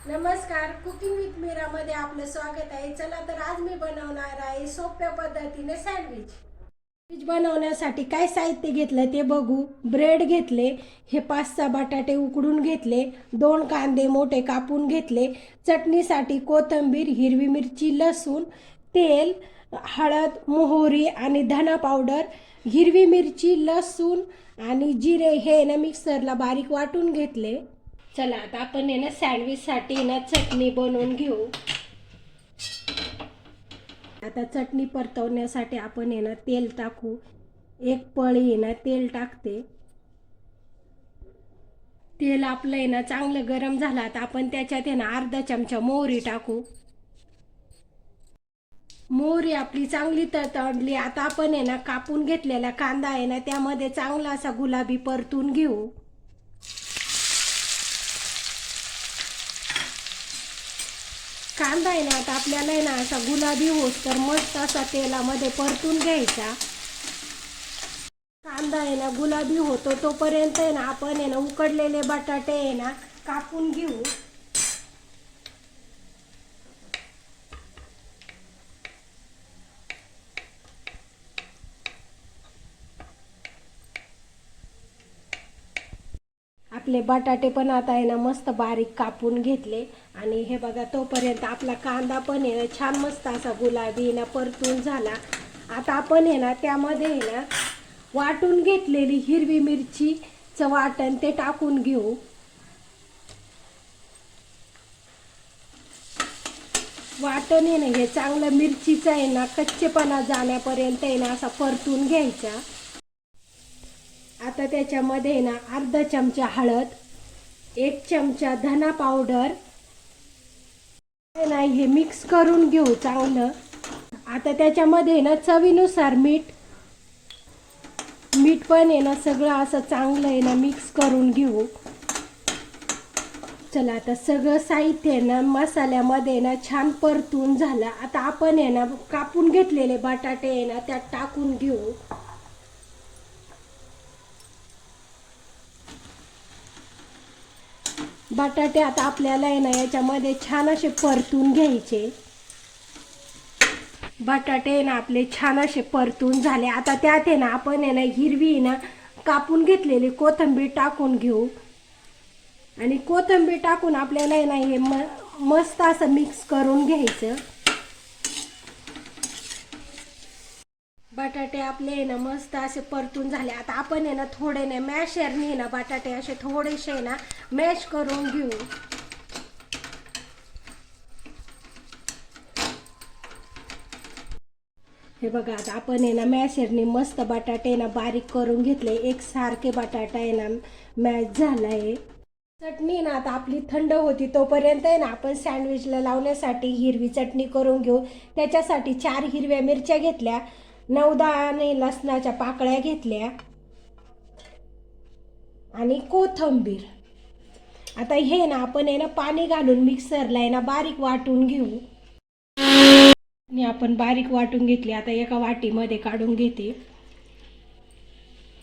नमस्कार, cooking with मीरामध्ये आपलं स्वागत आहे. चला तर आज मी बनवणार आहे सोप्या पद्धतीने सँडविच. सँडविच बनवण्यासाठी काय साहित्य घेतलं ते बघू. ब्रेड घेतले, हे 5-6 बटाटे उकडून घेतले, 2 कांदे मोठे कापून घेतले, चटणीसाठी कोथिंबीर, हिरवी मिरची, लसूण, तेल, हळद, मोहरी आणि धना पावडर, हिरवी मिरची, लसूण आणि जिरे हे ना मिक्सरला बारीक वाटून घेतले. चला आता आपण आहे ना सँडविचसाठी ना चटणी बनवून घेऊ. आता चटणी परतवण्यासाठी आपण आहे ना तेल टाकू. एक पळी आहे ना तेल टाकते. तेल आपलं आहे ना चांगलं गरम झालं. आता आपण त्याच्यात आहे ना अर्धा चमचा मोहरी टाकू. मोहरी आपली चांगली तडतडली. आता आपण आहे ना कापून घेतलेला कांदा आहे ना त्यामध्ये चांगला असा गुलाबी परतून घेऊ. कांदा आहे ना आता आपल्याला आहे ना असा गुलाबी होत तर मस्त असा तेलामध्ये परतून घ्यायचा. कांदा आहे ना गुलाबी होतो तोपर्यंत आहे ना आपण आहे ना उकडलेले बटाटे आहे ना कापून घेऊ. आपले बटाटे पण आता आहे ना मस्त बारीक कापून घेतले. आणि हे बघा तोपर्यंत आपला कांदा पण आहे ना छान मस्त असा गुलाबी ना परतून झाला. आता आपण आहे ना त्यामध्ये आहे ना वाटून घेतलेली हिरवी मिरचीचं वाटण ते टाकून घेऊ. वाटण आहे ना हे चांगलं मिरचीचं आहे ना कच्चेपणा जाण्यापर्यंत आहे ना असा परतून घ्यायचा. आता त्याच्यामध्ये आहे ना अर्धा चमचा हळद, 1 चमचा धना पावडर नाही हे मिक्स करून घेऊ चांगलं. आता त्याच्यामध्ये ना चवीनुसार मीठ पण आहे ना सगळं असं चांगलं आहे ना मिक्स करून घेऊ. चला आता सगळं साहित्य ना मसाल्यामध्ये ना छान परतून झालं. आता आपण आहे ना कापून घेतलेले बटाटे आहे ना त्यात टाकून घेऊ. बटाटे आता आपल्याला आहे ना याच्यामध्ये छान असे परतून घ्यायचे. बटाटे ना आपले छान असे परतून झाले. आता त्यात आहे ना आपण आहे ना हिरवी ना कापून घेतलेली कोथिंबीर टाकून घेऊ. आणि कोथिंबीर टाकून आपल्याला आहे ना हे मस्त असं मिक्स करून घ्यायचं. बटाटे आपले ना मस्त असे परतून झाले. आता आपण आहे ना थोडे ना मॅशरने ना बटाटे असे थोडेसे ना मॅश करून घेऊ. हे बघा आता आपण आहे ना मॅशरने मस्त बटाटे ना बारीक करून घेतले. एकसारखे बटाटा आहे ना मॅश झालाय. चटणी ना आता आपली थंड होती तोपर्यंत आहे ना आपण सँडविचला लावण्यासाठी हिरवी चटणी करून घेऊ. त्याच्यासाठी 4 हिरव्या मिरच्या घेतल्या, 9-10 लसणाच्या पाकळ्या घेतल्या आणि कोथिंबीर. आता हे ना आपण आहे ना पाणी घालून मिक्सरला आहे ना बारीक वाटून घेऊ. आणि आपण बारीक वाटून घेतली. आता एका वाटीमध्ये काढून घेते.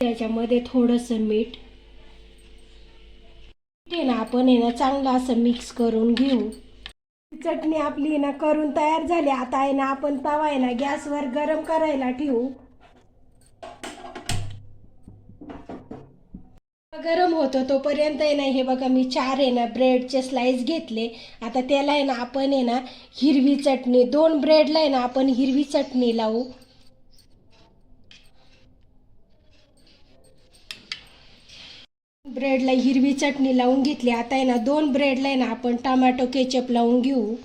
त्याच्यामध्ये थोडंसं मीठ ना आपण आहे ना चांगलं असं मिक्स करून घेऊ. चटणी आपली ना करून तयार झाली. आता आहे ना आपण तवा आहे ना गॅसवर गरम करायला ठेवू. गरम होतो तोपर्यंत आहे ना हे बघा मी 4 आहे ना ब्रेडचे स्लाइस घेतले. आता त्याला आहे ना आपण आहे ना हिरवी चटणी 2 ब्रेडला आहे ना आपण हिरवी चटणी लावू. ब्रेडला हिरवी चटणी लावून घेतली. आता आहे ना 2 ब्रेडला आहे ना आपण टोमॅटो केचप लावून घेऊ.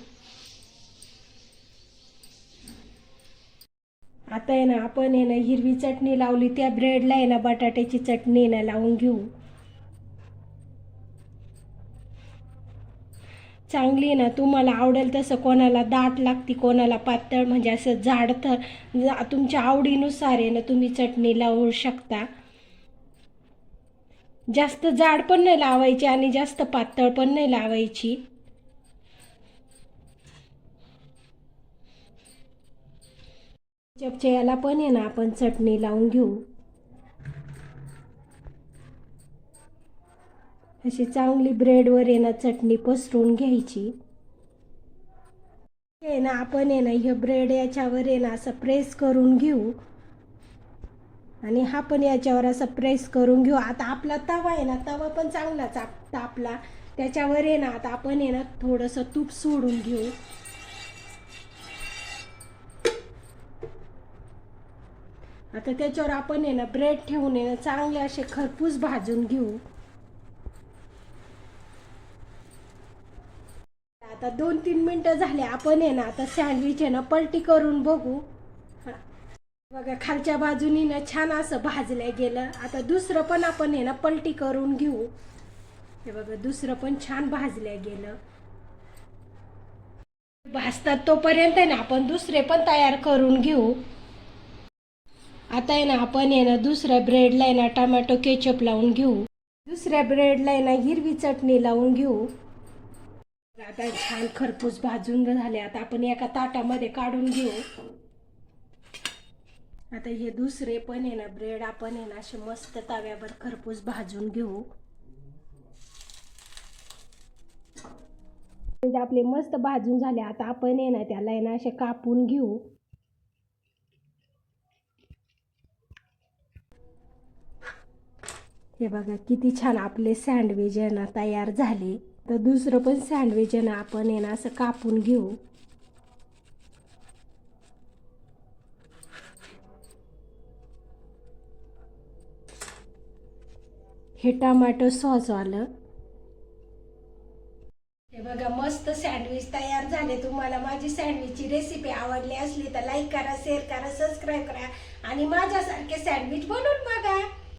आता आहे ना आपण आहे ना हिरवी चटणी लावली त्या ब्रेडला आहे ना बटाट्याची चटणी ना लावून घेऊ. चांगली ना तुम्हाला आवडेल तसं, कोणाला दाट लागती कोणाला पातळ म्हणजे असं जाड, तर तुमच्या आवडीनुसार आहे ना तुम्ही चटणी लावू शकता. जास्त जाड पण नाही लावायची आणि जास्त पातळ पण नाही लावायची. केचपच्या याला पण आहे ना आपण चटणी लावून घेऊ. अशी चांगली ब्रेडवर आहे ना चटणी पसरून घ्यायची. हे ना आपण आहे ना हे ब्रेड याच्यावर आहे ना असं प्रेस करून घेऊ आणि हा पण याच्यावर असं प्रेस करून घेऊ. आता आपला तवा आहे ना, तवा पण चांगला तापला, त्याच्यावर आहे ना आता आपण आहे ना थोडंसं तूप सोडून घेऊ. आता त्याच्यावर आपण आहे ना ब्रेड ठेवून आहे ना चांगले असे खरपूस भाजून घेऊ. आता 2-3 मिनटं झाले. आपण आहे ना आता सँडविच आहे ना पलटी करून बघू. बघा खालच्या बाजूनी ना छान असं भाजलं गेलं. आता दुसरं पण आपण आहे ना पलटी करून घेऊ. हे बघा दुसरं पण छान भाजलं गेलं. भाजतात तोपर्यंत आहे ना आपण दुसरे पण तयार करून घेऊ. आता आहे ना आपण आहे ना दुसऱ्या ब्रेडला आहे ना टोमॅटो केचप लावून घेऊ. दुसऱ्या ब्रेडला आहे ना हिरवी चटणी लावून घेऊ. आता छान खरपूस भाजून झाले. आता आपण एका ताटामध्ये काढून घेऊ. आता हे दुसरे पण आहे ना ब्रेड आपण आहे ना असे मस्त तव्यावर खरपूस भाजून घेऊ. आपले मस्त भाजून झाले. आता आपण आहे ना त्याला आहे ना असे कापून घेऊ. हे बघा किती छान आपले सँडविच आहे ना तयार झाले. तर दुसरं पण सँडविच आहे ना आपण आहे ना असं कापून घेऊ. हे टोमॅटो सॉस आलं. हे बघा मस्त सँडविच तयार झाले. तुम्हाला माझी सँडविचची रेसिपी आवडली असली तर लाईक करा, शेअर करा, सबस्क्राईब करा आणि माझ्यासारखे सँडविच बनवून बघा.